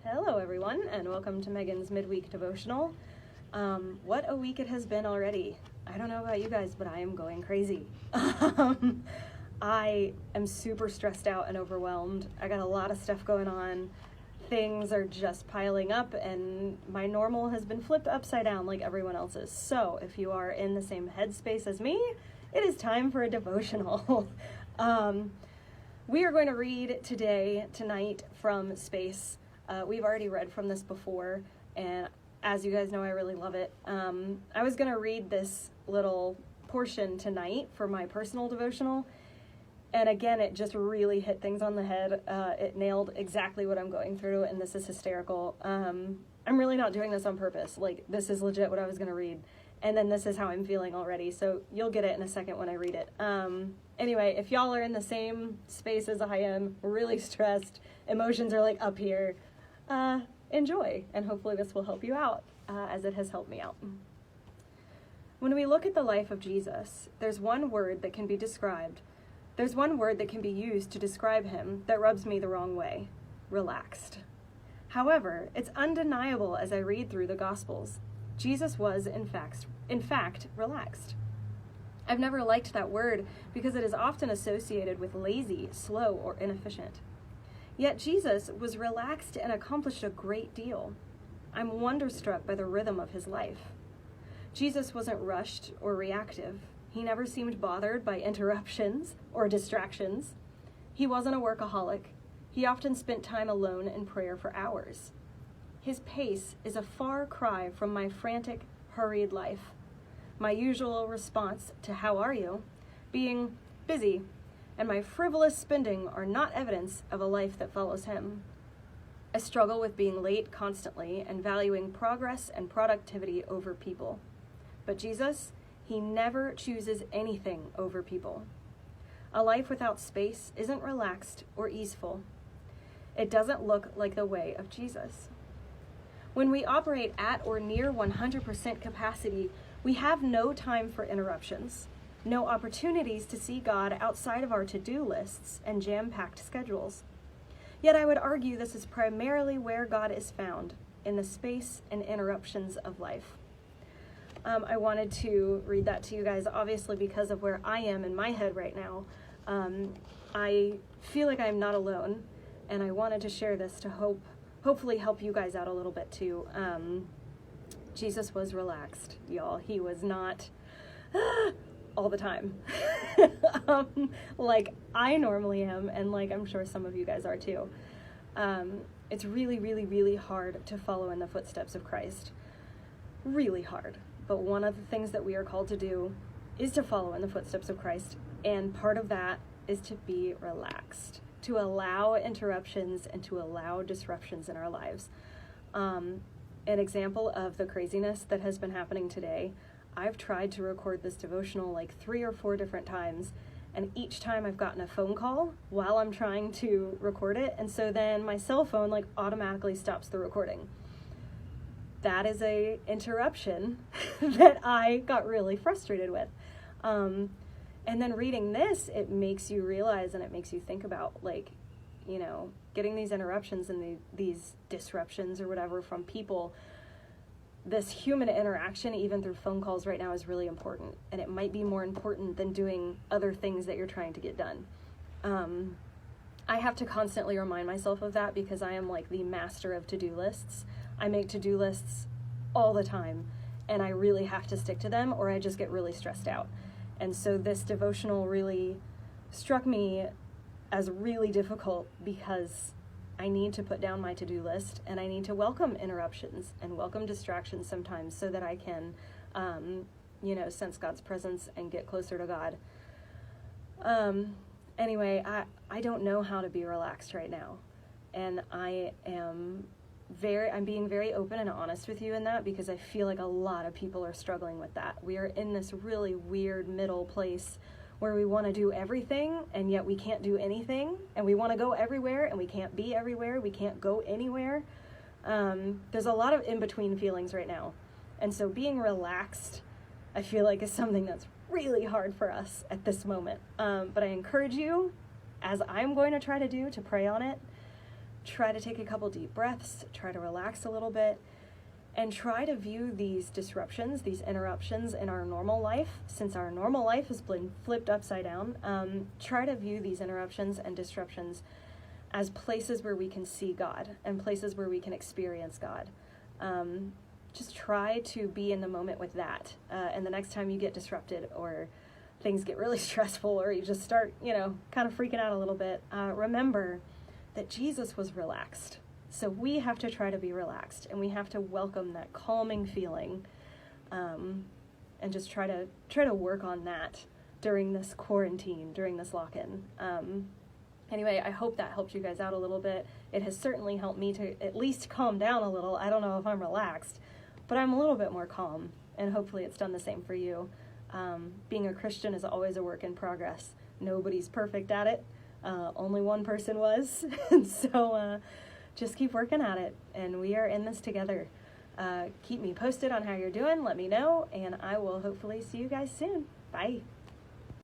Hello everyone, and welcome to Megan's Midweek Devotional. What a week it has been already. I don't know about you guys, but I am going crazy. I am super stressed out and overwhelmed. I got a lot of stuff going on. Things are just piling up, and my normal has been flipped upside down like everyone else's. So if you are in the same headspace as me, it is time for a devotional. We are going to read tonight from Space. We've already read from this before, and as you guys know, I really love it. I was going to read this little portion tonight for my personal devotional, and again, it just really hit things on the head. It nailed exactly what I'm going through, and this is hysterical. I'm really not doing this on purpose. Like, this is legit what I was going to read, and then this is how I'm feeling already, so you'll get it in a second when I read it. Anyway, if y'all are in the same space as I am, really stressed, emotions are like up here, enjoy, and hopefully this will help you out, as it has helped me out. When we look at the life of Jesus, there's one word that can be used to describe him that rubs me the wrong way: relaxed. However, it's undeniable as I read through the Gospels. Jesus was, in fact, relaxed. I've never liked that word because it is often associated with lazy, slow, or inefficient. Yet Jesus was relaxed and accomplished a great deal. I'm wonderstruck by the rhythm of his life. Jesus wasn't rushed or reactive. He never seemed bothered by interruptions or distractions. He wasn't a workaholic. He often spent time alone in prayer for hours. His pace is a far cry from my frantic, hurried life. My usual response to "how are you?" being busy, and my frivolous spending are not evidence of a life that follows him. I struggle with being late constantly and valuing progress and productivity over people. But Jesus, he never chooses anything over people. A life without space isn't relaxed or easeful. It doesn't look like the way of Jesus. When we operate at or near 100% capacity, we have no time for interruptions, no opportunities to see God outside of our to-do lists and jam-packed schedules. Yet I would argue this is primarily where God is found, in the space and interruptions of life. I wanted to read that to you guys, obviously, because of where I am in my head right now. I feel like I'm not alone, and I wanted to share this to hopefully help you guys out a little bit too. Jesus was relaxed, y'all. He was not all the time. Like I normally am, and like I'm sure some of you guys are too. It's really, really, really hard to follow in the footsteps of Christ. Really hard. But one of the things that we are called to do is to follow in the footsteps of Christ, and part of that is to be relaxed, to allow interruptions and to allow disruptions in our lives. An example of the craziness that has been happening today, I've tried to record this devotional like 3 or 4 different times, and each time I've gotten a phone call while I'm trying to record it, and so then my cell phone like automatically stops the recording. That is a interruption that I got really frustrated with. And then reading this, it makes you realize and it makes you think about, like, you know, getting these interruptions and these disruptions or whatever from people. This human interaction, even through phone calls right now, is really important. And it might be more important than doing other things that you're trying to get done. I have to constantly remind myself of that because I am like the master of to-do lists. I make to-do lists all the time, and I really have to stick to them or I just get really stressed out. And so this devotional really struck me as really difficult because I need to put down my to-do list and I need to welcome interruptions and welcome distractions sometimes so that I can, sense God's presence and get closer to God. Anyway, I don't know how to be relaxed right now. And I'm being very open and honest with you in that because I feel like a lot of people are struggling with that. We are in this really weird middle place where we want to do everything and yet we can't do anything, and we want to go everywhere and we can't be everywhere, we can't go anywhere. There's a lot of in-between feelings right now, and so being relaxed, I feel like, is something that's really hard for us at this moment. But I encourage you, as I'm going to try to do, to pray on it, try to take a couple deep breaths, try to relax a little bit, and try to view these disruptions, these interruptions in our normal life, since our normal life has been flipped upside down. Try to view these interruptions and disruptions as places where we can see God and places where we can experience God. Just try to be in the moment with that. And the next time you get disrupted or things get really stressful or you just start, kind of freaking out a little bit, remember that Jesus was relaxed. So we have to try to be relaxed, and we have to welcome that calming feeling, and just try to work on that during this quarantine, during this lock-in. Anyway, I hope that helped you guys out a little bit. It has certainly helped me to at least calm down a little. I don't know if I'm relaxed, but I'm a little bit more calm, and hopefully it's done the same for you. Being a Christian is always a work in progress. Nobody's perfect at it. Only one person was, and so just keep working at it, and we are in this together. Keep me posted on how you're doing. Let me know, and I will hopefully see you guys soon. Bye.